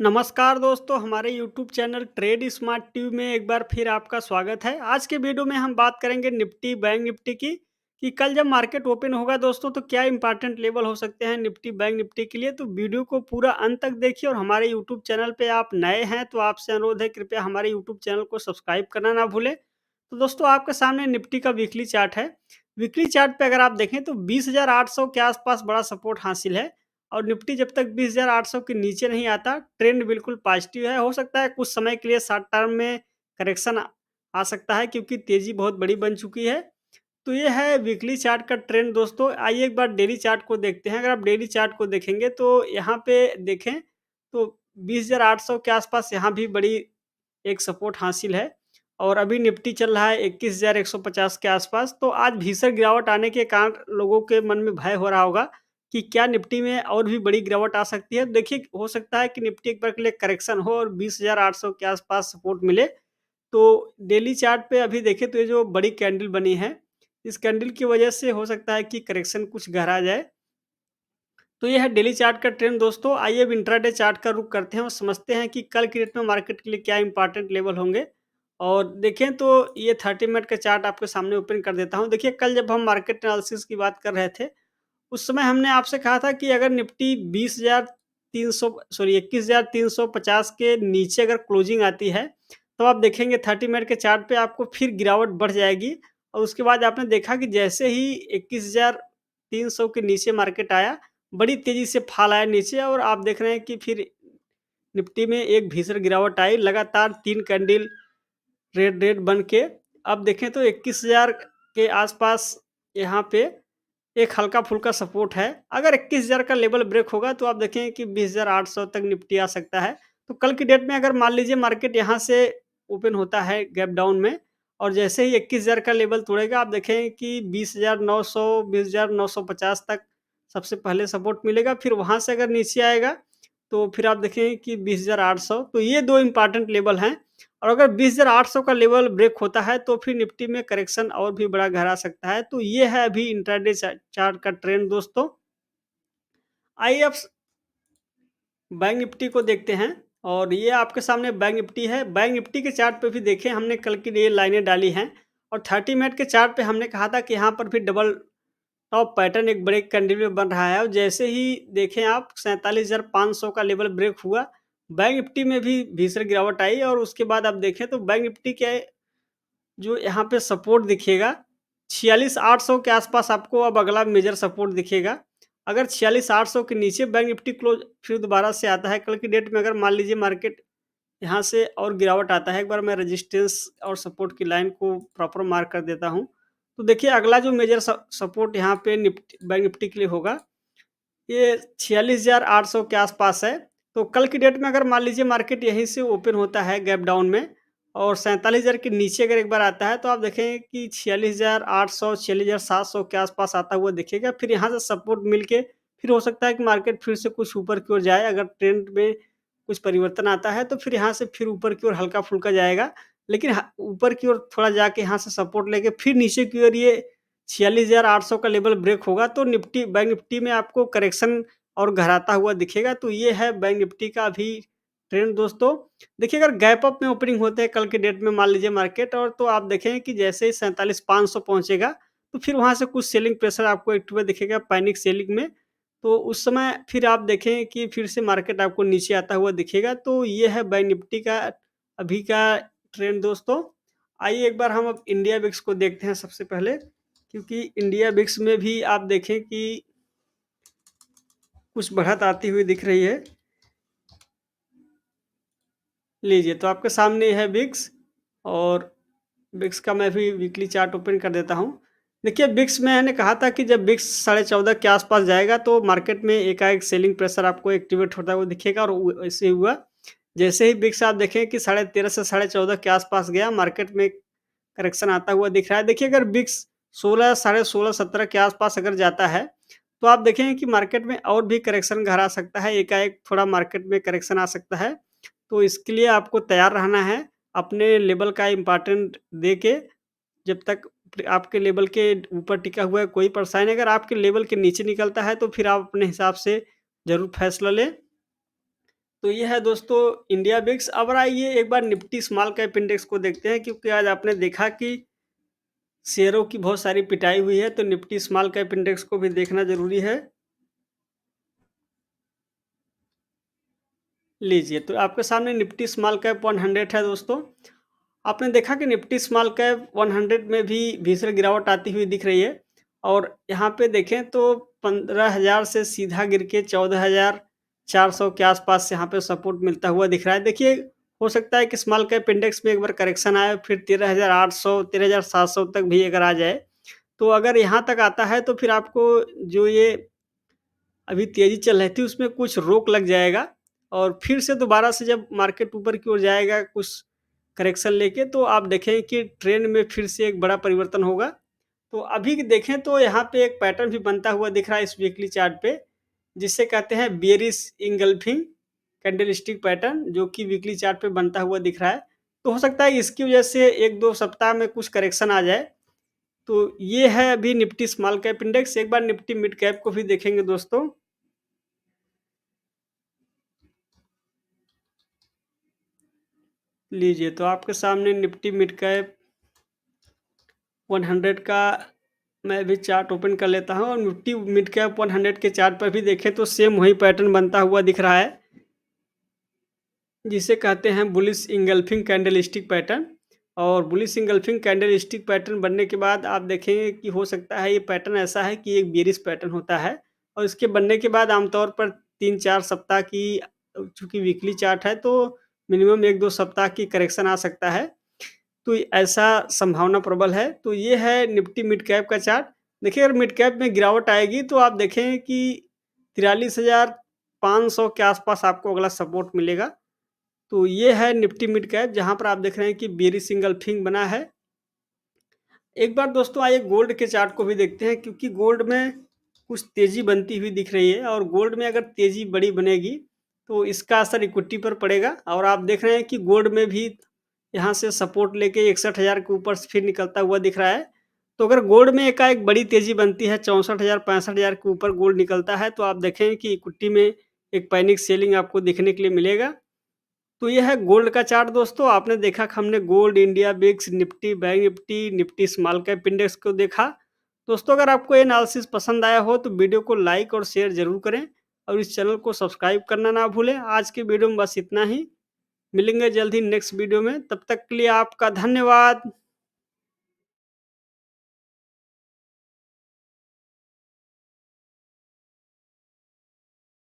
नमस्कार दोस्तों, हमारे YouTube channel trade smart tube में एक बार फिर आपका स्वागत है। आज के वीडियो में हम बात करेंगे निफ्टी बैंक निफ्टी की कि कल जब मार्केट ओपन होगा दोस्तों तो क्या इंपॉर्टेंट लेवल हो सकते हैं निफ्टी बैंक निफ्टी के लिए। तो वीडियो को पूरा अंत तक देखिए और हमारे यूट्यूब चैनल पे आप नए हैं तो आपसे अनुरोध है कृपया हमारे यूट्यूब चैनल को सब्सक्राइब करना ना भूलें। तो दोस्तों आपके सामने निफ्टी का वीकली चार्ट है। वीकली चार्ट पे अगर आप देखें तो 20,800 के आसपास बड़ा सपोर्ट हासिल है और निफ्टी जब तक 20,800 के नीचे नहीं आता, ट्रेंड बिल्कुल पॉजिटिव है। हो सकता है कुछ समय के लिए शॉर्ट टर्म में करेक्शन आ सकता है क्योंकि तेज़ी बहुत बड़ी बन चुकी है। तो ये है वीकली चार्ट का ट्रेंड दोस्तों। आइए एक बार डेली चार्ट को देखते हैं। अगर आप डेली चार्ट को देखेंगे तो यहाँ पे देखें तो 20,800 के आसपास यहाँ भी बड़ी एक सपोर्ट हासिल है और अभी निफ्टी चल रहा है 21,150 के आसपास। तो आज भीषण गिरावट आने के कारण लोगों के मन में भय हो रहा होगा कि क्या निफ्टी में और भी बड़ी गिरावट आ सकती है। देखिए, हो सकता है कि निफ्टी एक बार के लिए करेक्शन हो और 20,800 के आसपास सपोर्ट मिले। तो डेली चार्ट पे अभी देखें तो ये जो बड़ी कैंडल बनी है, इस कैंडल की वजह से हो सकता है कि करेक्शन कुछ गहरा जाए। तो ये है डेली चार्ट का ट्रेंड दोस्तों। आइए अब इंट्राडे चार्ट का रुख करते हैं और समझते हैं कि कल की डेट में मार्केट के लिए क्या इंपॉर्टेंट लेवल होंगे। और देखें तो ये 30 मिनट का चार्ट आपके सामने ओपन कर देता हूँ। देखिए, कल जब हम मार्केट एनालिसिस की बात कर रहे थे, उस समय हमने आपसे कहा था कि अगर निफ्टी 21,350 के नीचे अगर क्लोजिंग आती है, तो आप देखेंगे 30 मिनट के चार्ट पे आपको फिर गिरावट बढ़ जाएगी। और उसके बाद आपने देखा कि जैसे ही 21,300 के नीचे मार्केट आया, बड़ी तेज़ी से फ़ॉल आया नीचे और आप देख रहे हैं कि फिर निफ्टी में एक भीषण गिरावट आई। लगातार 3 कैंडल रेड रेड बन के अब देखें तो 21,000 के आसपास यहाँ पे एक हल्का-फुल्का सपोर्ट है। अगर 21,000 का लेवल ब्रेक होगा तो आप देखें कि 20,800 तक निफ्टी आ सकता है। तो कल की डेट में अगर मान लीजिए मार्केट यहाँ से ओपन होता है गैप डाउन में और जैसे ही 21,000 का लेवल तोड़ेगा, आप देखें कि 20,900 20,950 तक सबसे पहले सपोर्ट मिलेगा। फिर वहाँ से अगर नीचे आएगा तो फिर आप देखें कि 20,800, तो ये 2 इम्पोर्टेंट लेवल हैं। और अगर 20,800 का लेवल ब्रेक होता है तो फिर निफ्टी में करेक्शन और भी बड़ा गहरा सकता है। तो ये है अभी इंट्राडे चार्ट का ट्रेंड दोस्तों। आइए अब बैंक निफ्टी को देखते हैं और ये आपके सामने बैंक निफ्टी है। बैंक निफ्टी के चार्ट पे भी देखें, हमने कल की ये लाइनें डाली हैं और 30 मिनट के चार्ट पे हमने कहा था कि यहाँ पर भी डबल टॉप पैटर्न एक ब्रेक कैंडल में बन रहा है और जैसे ही देखें आप 47,500 का लेवल ब्रेक हुआ, बैंक निफ्टी में भी भीषण गिरावट आई और उसके बाद आप देखें तो बैंक निफ्टी के जो यहाँ पे सपोर्ट दिखेगा 46,800 के आसपास आपको अब अगला मेजर सपोर्ट दिखेगा। अगर 46,800 के नीचे बैंक निफ्टी क्लोज फिर दोबारा से आता है कल की डेट में, अगर मान लीजिए मार्केट यहाँ से और गिरावट आता है, एक बार मैं रेजिस्टेंस और सपोर्ट की लाइन को प्रॉपर मार्क कर देता हूँ। तो देखिए, अगला जो मेजर सपोर्ट यहाँ पे निफ्टी बैंक निफ्टी के लिए होगा, ये 46,800 के आसपास है। तो कल की डेट में अगर मान लीजिए मार्केट यहीं से ओपन होता है गैप डाउन में और 47,000 के नीचे अगर एक बार आता है तो आप देखें कि 46,800 46,700 के आसपास आता हुआ दिखेगा। फिर यहाँ से सपोर्ट मिल के फिर हो सकता है कि मार्केट फिर से कुछ ऊपर की ओर जाए। अगर ट्रेंड में कुछ परिवर्तन आता है तो फिर यहाँ से फिर ऊपर की ओर हल्का-फुल्का जाएगा। लेकिन ह ऊपर की ओर थोड़ा जाके यहाँ से सपोर्ट लेके फिर नीचे की ओर ये 46,800 का लेवल ब्रेक होगा तो निफ्टी बैंक निफ्टी में आपको करेक्शन और गहराता हुआ दिखेगा। तो ये है बैंक निफ्टी का अभी ट्रेंड दोस्तों। देखिए, अगर गैप अप में ओपनिंग होते हैं कल के डेट में मान लीजिए मार्केट, और तो आप देखें कि जैसे ही 47,500 पहुँचेगा तो फिर वहाँ से कुछ सेलिंग प्रेशर आपको एक्टिव हुआ दिखेगा पैनिक सेलिंग में। तो उस समय फिर आप देखें कि फिर से मार्केट आपको नीचे आता हुआ दिखेगा। तो ये है बैंक निफ्टी का अभी का ट्रेंड दोस्तों। आइए एक बार हम अब इंडिया विक्स को देखते हैं सबसे पहले, क्योंकि इंडिया विक्स में भी आप देखें कि कुछ बढ़त आती हुई दिख रही है। लीजिए, तो आपके सामने है विक्स और विक्स का मैं भी वीकली चार्ट ओपन कर देता हूँ। देखिए, विक्स में मैंने कहा था कि जब विक्स 14.5 के आसपास जाएगा तो मार्केट में एकाएक सेलिंग प्रेशर आपको एक्टिवेट होता हुआ दिखेगा और वैसे ही हुआ। जैसे ही विक्स आप देखें कि 13.5 से 14.5 के आसपास गया, मार्केट में करेक्शन आता हुआ दिख रहा है। देखिए, अगर विक्स 16 साढ़े 16 17 के आसपास अगर जाता है, तो आप देखेंगे कि मार्केट में और भी करेक्शन गहरा सकता है, एकाएक थोड़ा मार्केट में करेक्शन आ सकता है। तो इसके लिए आपको तैयार रहना है, अपने लेवल का इम्पोर्टेंट दे के। जब तक आपके लेवल के ऊपर टिका हुआ है कोई परेशानी नहीं, अगर आपके लेवल के नीचे निकलता है तो फिर आप अपने हिसाब से ज़रूर फैसला लें। तो ये है दोस्तों इंडिया बिक्स। अब आइए एक बार निफ्टी स्मॉल कैप इंडेक्स को देखते हैं, क्योंकि आज आपने देखा कि शेयरों की बहुत सारी पिटाई हुई है, तो निफ्टी स्मॉल कैप इंडेक्स को भी देखना ज़रूरी है। लीजिए, तो आपके सामने निफ्टी स्मॉल कैप 100 है दोस्तों। आपने देखा कि निफ्टी स्मॉल कैप 100 में भी भीषण गिरावट आती हुई दिख रही है, और यहाँ पे देखें तो 15,000 से सीधा गिर के 14,400 के आसपास यहाँ पे सपोर्ट मिलता हुआ दिख रहा है। देखिए, हो सकता है कि स्मॉल कैप इंडेक्स में एक बार करेक्शन आए, फिर 13,800 13,700 तक भी अगर आ जाए, तो अगर यहाँ तक आता है तो फिर आपको जो ये अभी तेज़ी चल रही थी उसमें कुछ रोक लग जाएगा, और फिर से दोबारा से जब मार्केट ऊपर की ओर जाएगा कुछ करेक्शन लेके, तो आप देखें कि ट्रेंड में फिर से एक बड़ा परिवर्तन होगा। तो अभी देखें तो यहाँ पे एक पैटर्न भी बनता हुआ दिख रहा है इस वीकली चार्ट पे, जिसे कहते हैं बेयरिश इंगल्फिंग कैंडलस्टिक पैटर्न, जो कि वीकली चार्ट पे बनता हुआ दिख रहा है। तो हो सकता है इसकी वजह से 1-2 सप्ताह में कुछ करेक्शन आ जाए। तो ये है अभी निफ्टी स्मॉल कैप इंडेक्स। एक बार निफ्टी मिड कैप को भी देखेंगे दोस्तों। लीजिए, तो आपके सामने निफ्टी मिड कैप 100 का मैं भी चार्ट ओपन कर लेता हूँ, और निफ्टी मिड कैप 100 के चार्ट पर भी देखें तो सेम वही पैटर्न बनता हुआ दिख रहा है, जिसे कहते हैं बुलिश इंगल्फिंग कैंडलस्टिक पैटर्न। और बुलिश इंगल्फिंग कैंडलस्टिक पैटर्न बनने के बाद आप देखेंगे कि हो सकता है ये पैटर्न ऐसा है कि एक बेयरिश पैटर्न होता है, और इसके बनने के बाद आमतौर पर 3-4 सप्ताह की, चूँकि वीकली चार्ट है तो मिनिमम 1-2 सप्ताह की करेक्शन आ सकता है। तो ऐसा संभावना प्रबल है। तो ये है निफ्टी मिड कैप का चार्ट। देखिए, अगर मिड कैप में गिरावट आएगी तो आप देखें कि 43,500 के आसपास आपको अगला सपोर्ट मिलेगा। तो ये है निफ्टी मिड कैप, जहाँ पर आप देख रहे हैं कि बेयरिश इंगल्फिंग बना है। एक बार दोस्तों आइए गोल्ड के चार्ट को भी देखते हैं, क्योंकि गोल्ड में कुछ तेज़ी बनती हुई दिख रही है, और गोल्ड में अगर तेज़ी बड़ी बनेगी तो इसका असर इक्विटी पर पड़ेगा। और आप देख रहे हैं कि गोल्ड में भी यहाँ से सपोर्ट लेके 61,000 के ऊपर से फिर निकलता हुआ दिख रहा है। तो अगर गोल्ड में एकाएक बड़ी तेज़ी बनती है, 64,000 65,000 के ऊपर गोल्ड निकलता है, तो आप देखें कि इक्विटी में एक पैनिक सेलिंग आपको देखने के लिए मिलेगा। तो ये है गोल्ड का चार्ट दोस्तों। आपने देखा कि हमने gold, India VIX, Nifty, bank Nifty, Nifty small cap index को देखा। दोस्तों, अगर आपको ये एनालिसिस पसंद आया हो तो वीडियो को लाइक और शेयर ज़रूर करें, और इस चैनल को सब्सक्राइब करना ना भूलें। आज के वीडियो में बस इतना ही। मिलेंगे जल्द ही नेक्स्ट वीडियो में। तब तक के लिए आपका धन्यवाद।